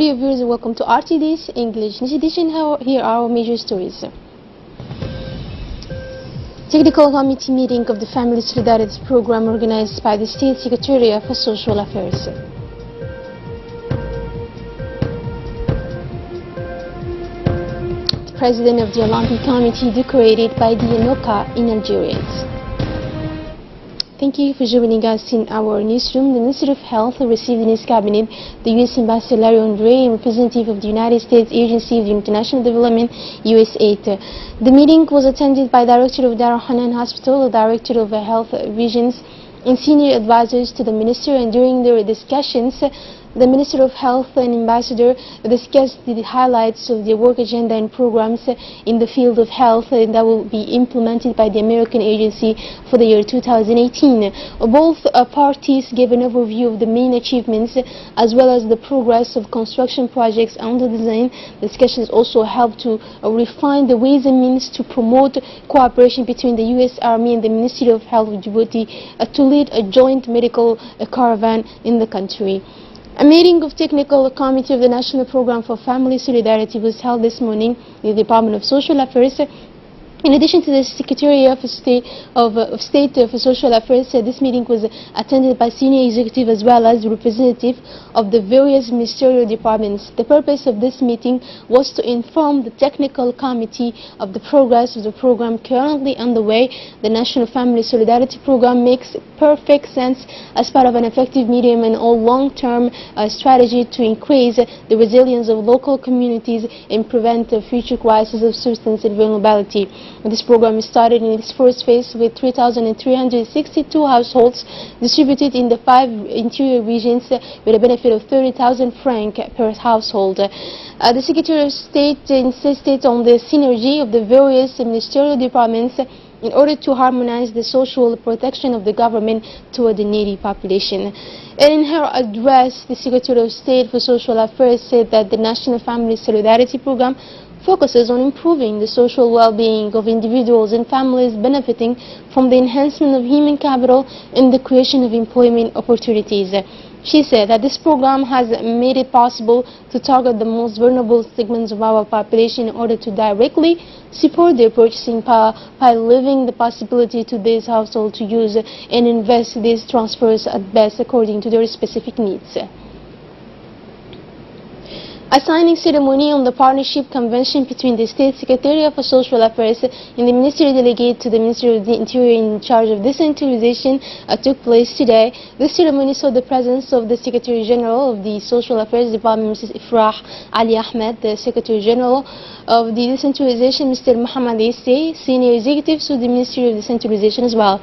dear viewers, welcome to RTD's English News Edition. Here are our major stories. Technical Committee meeting of the Family Solidarity Program organized by the State Secretariat for Social Affairs. The President of the Olympic Committee decorated by the Enoka in Algeria. Thank you for joining us in our newsroom. The Minister of Health received in his cabinet the U.S. Ambassador Larry Andre, representative of the United States Agency of International Development, USAID. The meeting was attended by Director of Dar Hanan Hospital, the Director of Health Visions, and senior advisors to the Minister, and during their discussions, the Minister of Health and Ambassador discussed the highlights of the work agenda and programs in the field of health that will be implemented by the American Agency for the year 2018. Both parties gave an overview of the main achievements as well as the progress of construction projects under design. Discussions also helped to refine the ways and means to promote cooperation between the U.S. Army and the Ministry of Health of Djibouti to lead a joint medical caravan in the country. A meeting of Technical Committee of the National Program for Family Solidarity was held this morning in the Department of Social Affairs. In addition to the Secretary of State for Social Affairs, this meeting was attended by senior executive as well as representative of the various ministerial departments. The purpose of this meeting was to inform the Technical Committee of the progress of the program currently underway. The National Family Solidarity Program makes perfect sense as part of an effective medium and all long-term strategy to increase the resilience of local communities and prevent future crises of substance and vulnerability. This program started in its first phase with 3,362 households distributed in the 5 interior regions with a benefit of 30,000 francs per household. The Secretary of State insisted on the synergy of the various ministerial departments in order to harmonize the social protection of the government toward the needy population. And in her address, the Secretary of State for Social Affairs said that the National Family Solidarity Program focuses on improving the social well-being of individuals and families, benefiting from the enhancement of human capital and the creation of employment opportunities. She said that this program has made it possible to target the most vulnerable segments of our population in order to directly support their purchasing power by leaving the possibility to these households to use and invest these transfers at best according to their specific needs. A signing ceremony on the Partnership Convention between the State Secretariat for Social Affairs and the Ministry Delegate to the Ministry of the Interior in charge of decentralization took place today. This ceremony saw the presence of the Secretary General of the Social Affairs Department, Mrs. Ifrah Ali Ahmed, the Secretary General of the Decentralization, Mr. Mohamed Isse, senior executives of the Ministry of Decentralization as well.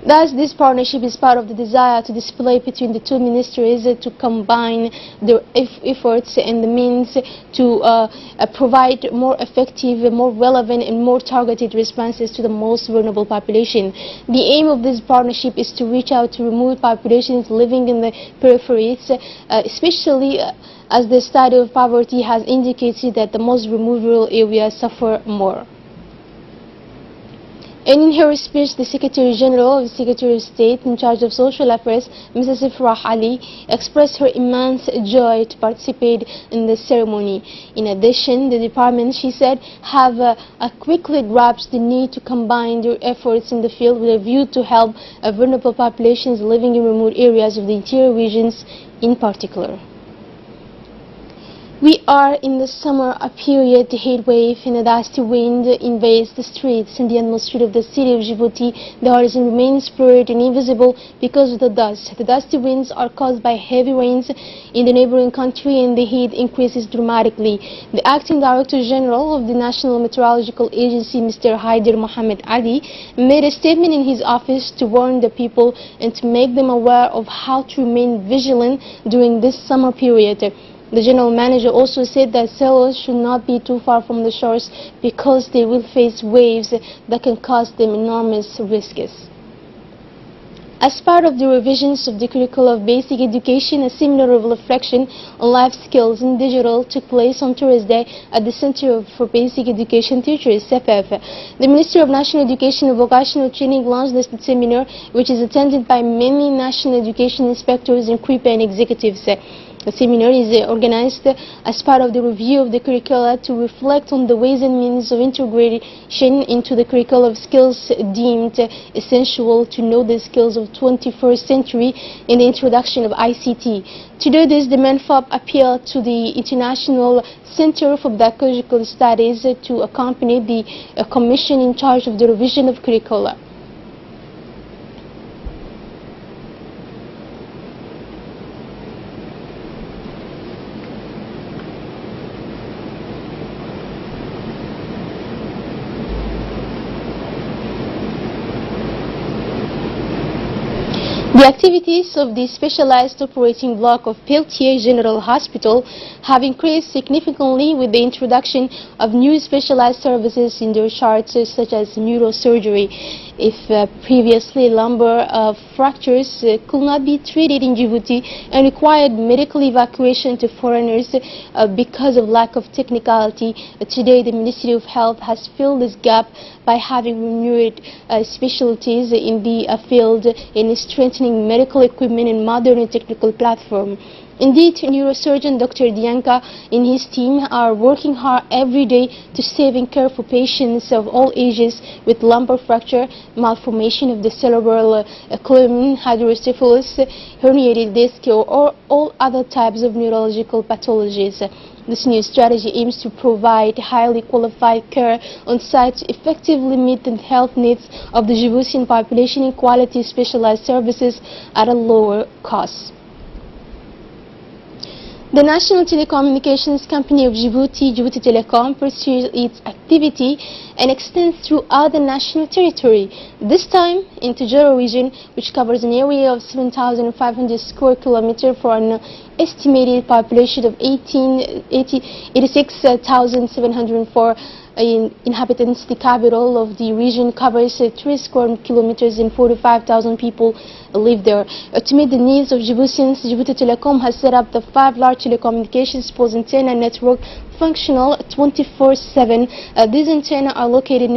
Thus, this partnership is part of the desire to display between the two ministries to combine their efforts and the means to provide more effective, more relevant and more targeted responses to the most vulnerable population. The aim of this partnership is to reach out to remote populations living in the peripheries, especially as the study of poverty has indicated that the most remote rural areas suffer more. And in her speech, the Secretary General of the Secretary of State in charge of Social Affairs, Mrs. Ifrah Ali, expressed her immense joy to participate in the ceremony. In addition, the department, she said, have quickly grasped the need to combine their efforts in the field with a view to help vulnerable populations living in remote areas of the interior regions in particular. We are in the summer period. The heat wave and a dusty wind invades the streets and the atmosphere of the city of Djibouti. The horizon remains blurred and invisible because of the dust. The dusty winds are caused by heavy rains in the neighboring country and the heat increases dramatically. The Acting Director General of the National Meteorological Agency, Mr. Haider Mohamed Ali, made a statement in his office to warn the people and to make them aware of how to remain vigilant during this summer period. The General Manager also said that sailors should not be too far from the shores because they will face waves that can cause them enormous risks. As part of the revisions of the curriculum of basic education, a similar reflection on life skills in digital took place on Thursday at the Center for Basic Education Teachers, CFF. The Ministry of National Education and Vocational Training launched this seminar, which is attended by many national education inspectors and CRIPA and executives. The seminar is organized as part of the review of the curricula to reflect on the ways and means of integration into the curricula of skills deemed essential to know the skills of 21st century in the introduction of ICT. To do this, the MENFOP appealed to the International Center for Pedagogical Studies to accompany the commission in charge of the revision of curricula. The activities of the specialized operating block of Peltier General Hospital have increased significantly with the introduction of new specialized services in their charts, such as neurosurgery. If previously lumbar fractures could not be treated in Djibouti and required medical evacuation to foreigners because of lack of technicality, today the Ministry of Health has filled this gap by having renewed specialties in the field in strengthening medical equipment and modern and technical platform. Indeed, neurosurgeon Dr. Dianka and his team are working hard every day to save and care for patients of all ages with lumbar fracture, malformation of the cerebral column, hydrocephalus, herniated disc, or all other types of neurological pathologies. This new strategy aims to provide highly qualified care on site to effectively meet the health needs of the Djiboutian population in quality specialized services at a lower cost. The National Telecommunications Company of Djibouti, Djibouti Telecom, pursues its activity and extends throughout the national territory, this time in Tujero region, which covers an area of 7,500 square kilometers for an estimated population of 86,704 inhabitants. The capital of the region covers 3 square kilometers and 45,000 people live there. To meet the needs of Djiboutians, Djibouti Telecom has set up the 5 large telecommunications post antenna network functional 24/7. These antennas are located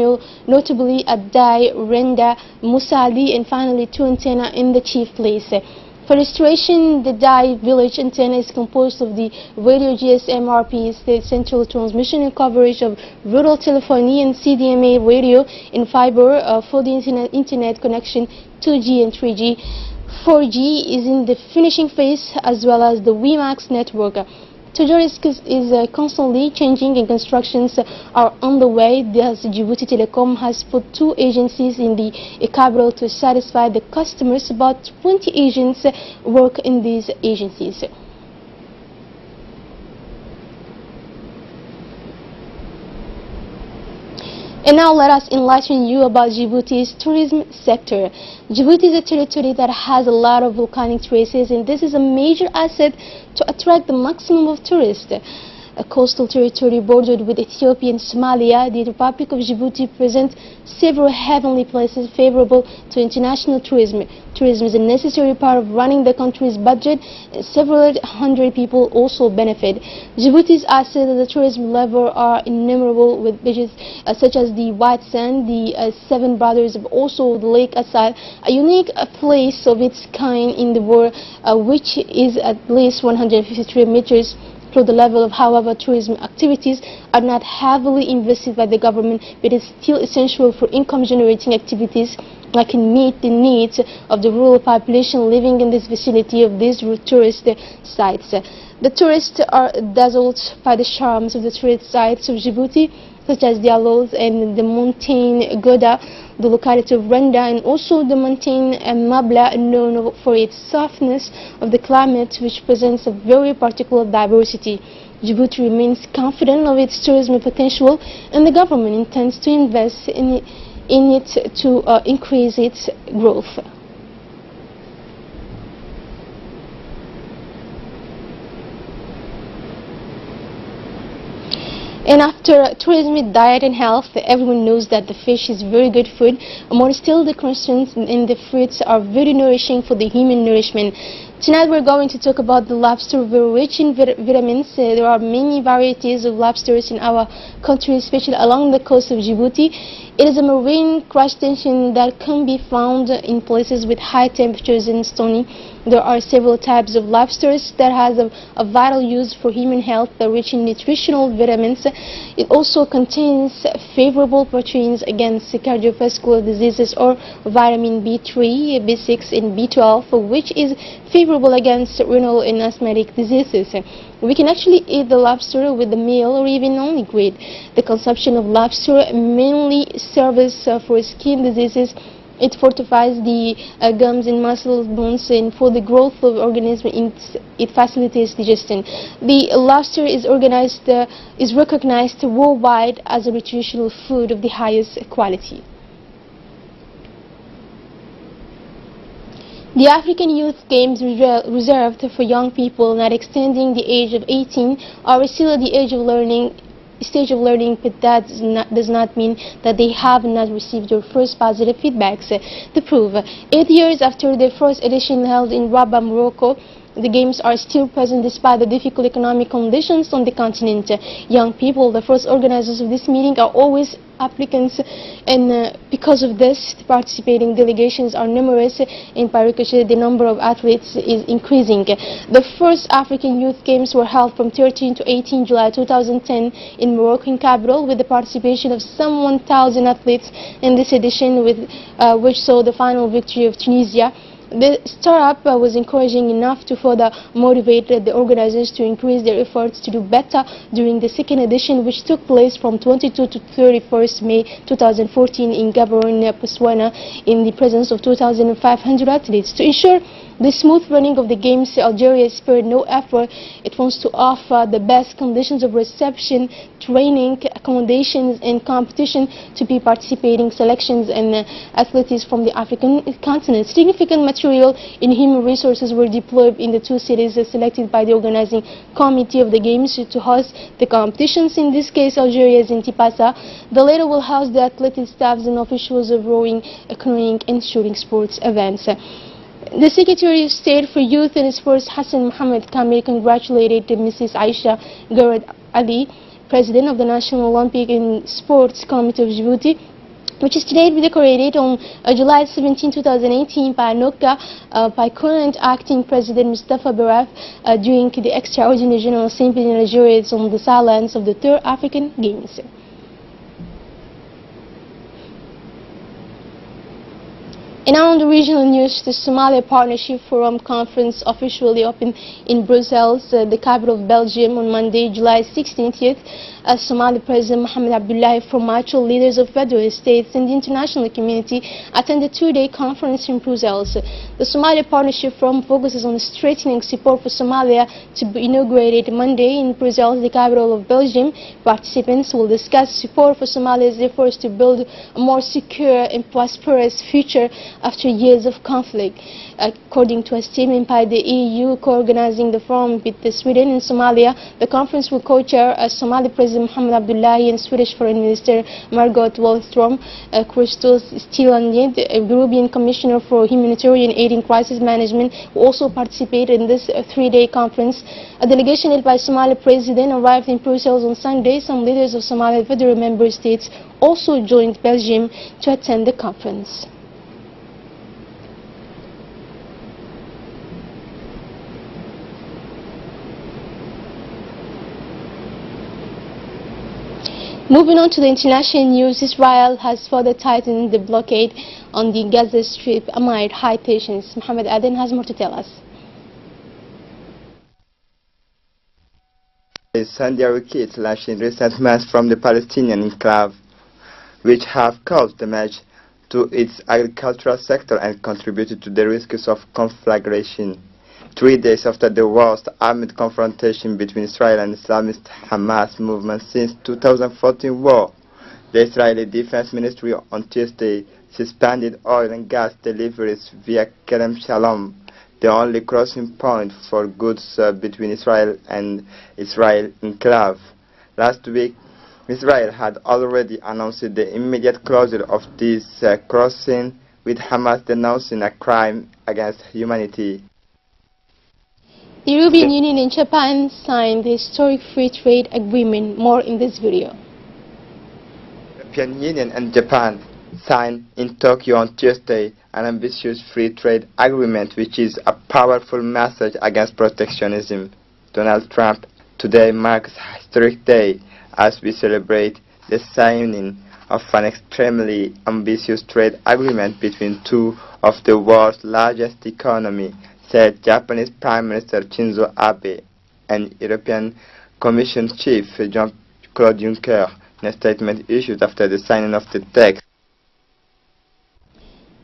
notably at Dai, Renda, Musali, and finally 2 antennas in the chief place. For illustration, the Dai village antenna is composed of the radio GSM RPs, the central transmission and coverage of rural telephony, and CDMA radio and fiber for the internet connection 2G and 3G. 4G is in the finishing phase, as well as the WiMAX network. Tujero is constantly changing and constructions are on the way. Thus, Djibouti Telecom has put 2 agencies in the capital to satisfy the customers. About 20 agents work in these agencies. And now let us enlighten you about Djibouti's tourism sector. Djibouti is a territory that has a lot of volcanic traces, and this is a major asset to attract the maximum of tourists. A coastal territory bordered with Ethiopia and Somalia, the Republic of Djibouti presents several heavenly places favorable to international tourism. Tourism is a necessary part of running the country's budget, and several hundred people also benefit. Djibouti's assets at the tourism level are innumerable, with beaches such as the White Sand, the Seven Brothers, but also the Lake Assad, a unique place of its kind in the world, which is at least 153 meters to the level of. However, tourism activities are not heavily invested by the government, but it is still essential for income-generating activities that can meet the needs of the rural population living in this vicinity of these tourist sites. The tourists are dazzled by the charms of the tourist sites of Djibouti, such as the Aloes and the mountain Goda, the locality of Renda, and also the mountain Mabla, known for its softness of the climate, which presents a very particular diversity. Djibouti remains confident of its tourism potential, and the government intends to invest in it to increase its growth. And after tourism, diet and health, everyone knows that the fish is very good food. More still, the crustaceans in the fruits are very nourishing for the human nourishment. Tonight we're going to talk about the lobster, very rich in vitamins. There are many varieties of lobsters in our country, especially along the coast of Djibouti. It is a marine crustacean that can be found in places with high temperatures and stony. There are several types of lobsters that has a vital use for human health, rich in nutritional vitamins. It also contains favorable proteins against cardiovascular diseases or vitamin B3, B6 and B12, which is favorable against renal and asthmatic diseases. We can actually eat the lobster with the meal or even only grilled. The consumption of lobster mainly serves for skin diseases. It fortifies the gums and muscle bones, and for the growth of organisms, it facilitates digestion. The lobster is recognized worldwide as a nutritional food of the highest quality. The African Youth Games reserved for young people not exceeding the age of 18 are still at the stage of learning, but that does not mean that they have not received their first positive feedbacks. To prove, 8 years after their first edition held in Rabat, Morocco, the games are still present despite the difficult economic conditions on the continent. Young people, the first organizers of this meeting, are always applicants, and because of this, the participating delegations are numerous. In Paris, the number of athletes is increasing. The first African Youth Games were held from 13 to 18 July 2010 in Moroccan capital, with the participation of some 1,000 athletes in this edition, which saw the final victory of Tunisia. The startup was encouraging enough to further motivate the organizers to increase their efforts to do better during the second edition, which took place from 22 to 31st May 2014 in Gaborone, Botswana, in the presence of 2,500 athletes. To ensure the smooth running of the games, Algeria spared no effort. It wants to offer the best conditions of reception, training, accommodations, and competition to be participating selections and athletes from the African continent. Significant material in human resources were deployed in the two cities selected by the organizing committee of the games to host the competitions. In this case, Algeria is in Tipasa. The latter will house the athletic staffs and officials of rowing, canoeing, and shooting sports events. The Secretary of State for Youth and Sports, Hassan Mohamed Kamil, congratulated Mrs. Aisha Garad Ali, President of the National Olympic and Sports Committee of Djibouti, which is today decorated on July 17, 2018 by NOCA, by current acting President Mustafa Baraf during the extraordinary General Assembly in Algeria on the sidelines of the Third African Games. And now on the regional news, the Somalia Partnership Forum Conference officially opened in Brussels, the capital of Belgium, on Monday, July 16th. Somali President Mohamed Abdullahi Farmajo, leaders of federal states and the international community attended a two-day conference in Brussels. The Somalia Partnership Forum focuses on strengthening support for Somalia to be inaugurated Monday in Brussels, the capital of Belgium. Participants will discuss support for Somalia's efforts to build a more secure and prosperous future after years of conflict. According to a statement by the EU co-organizing the forum with Sweden and Somalia, the conference will co-chair Somali President Mohamed Abdullahi and Swedish Foreign Minister Margot Wallström. Christos Stylianides, a European Commissioner for Humanitarian Aid and Crisis Management, will also participate in this three-day conference. A delegation led by Somali President arrived in Brussels on Sunday. Some leaders of Somali federal member states also joined Belgium to attend the conference. Moving on to the international news, Israel has further tightened the blockade on the Gaza Strip amid high tensions. Mohammed Aden has more to tell us. Sunday rockets launched in recent months from the Palestinian enclave, which have caused damage to its agricultural sector and contributed to the risks of conflagration. 3 days after the worst armed confrontation between Israel and Islamist Hamas movement since 2014 war, the Israeli Defense Ministry on Tuesday suspended oil and gas deliveries via Kerem Shalom, the only crossing point for goods between Israel and Israel enclave. Last week, Israel had already announced the immediate closure of this crossing, with Hamas denouncing a crime against humanity. The European Union and Japan signed the historic free trade agreement. More in this video. The European Union and Japan signed in Tokyo on Tuesday an ambitious free trade agreement which is a powerful message against protectionism. Donald Trump today marks a historic day as we celebrate the signing of an extremely ambitious trade agreement between two of the world's largest economies, said Japanese Prime Minister Shinzo Abe and European Commission Chief Jean-Claude Juncker in a statement issued after the signing of the text.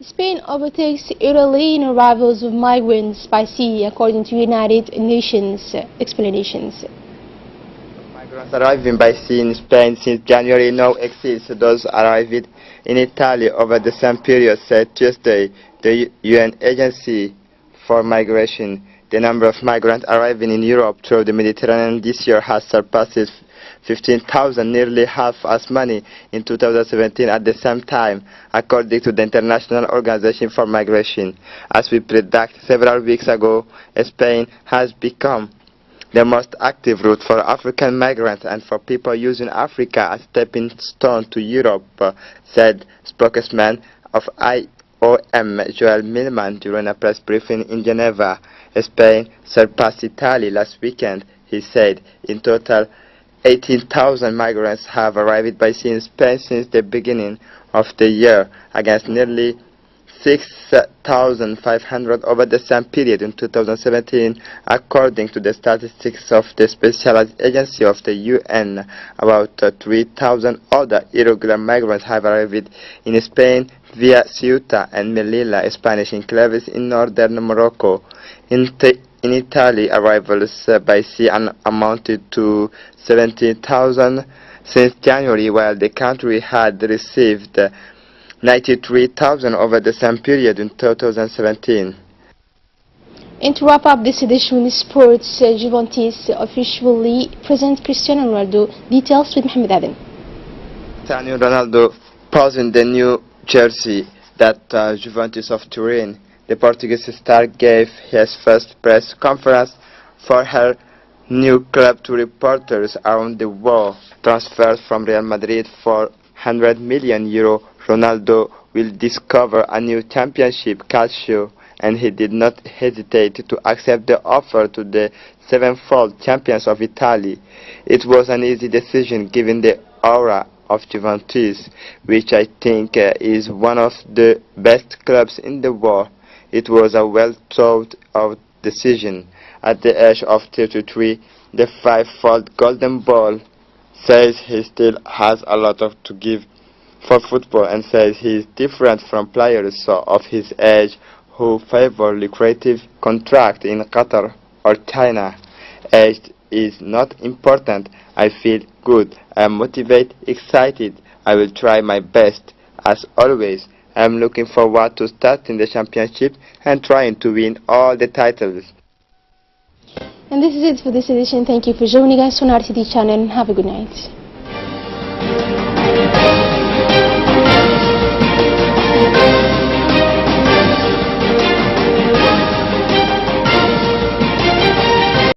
Spain overtakes Italy in arrivals of migrants by sea, according to United Nations explanations. Migrants arriving by sea in Spain since January now exceeds those arriving in Italy over the same period, said Tuesday the UN Agency for Migration. The number of migrants arriving in Europe through the Mediterranean this year has surpassed 15,000, nearly half as many in 2017 at the same time, according to the International Organization for Migration. As we predicted several weeks ago, Spain has become the most active route for African migrants and for people using Africa as a stepping stone to Europe, said spokesman of IOM Joel Millman during a press briefing in Geneva. Spain surpassed Italy last weekend, he said. In total, 18,000 migrants have arrived by sea in Spain since the beginning of the year, against nearly 6,500 over the same period in 2017, according to the statistics of the Specialized Agency of the UN. About 3,000 other irregular migrants have arrived in Spain via Ceuta and Melilla, Spanish enclaves in northern Morocco. In Italy, arrivals by sea amounted to 17,000 since January, while the country had received 93,000 over the same period in 2017. And to wrap up this edition with sports, Juventus officially presents Cristiano Ronaldo. Details with Mohamed Adam. Cristiano Ronaldo posing the new jersey that Juventus of Turin. The Portuguese star gave his first press conference for her new club to reporters around the world. Transferred from Real Madrid for €100 million, Ronaldo will discover a new championship, Calcio, and he did not hesitate to accept the offer to the sevenfold champions of Italy. It was an easy decision given the aura of Juventus, which I think is one of the best clubs in the world. It was a well thought out decision. At the age of 33, the five-fold Golden Ball says he still has a lot to give for football and says he is different from players of his age who favor lucrative contracts in Qatar or China. Age is not important. I feel good. I am motivated, excited. I will try my best. As always, I am looking forward to starting the championship and trying to win all the titles. And this is it for this edition. Thank you for joining us on RTD channel and have a good night.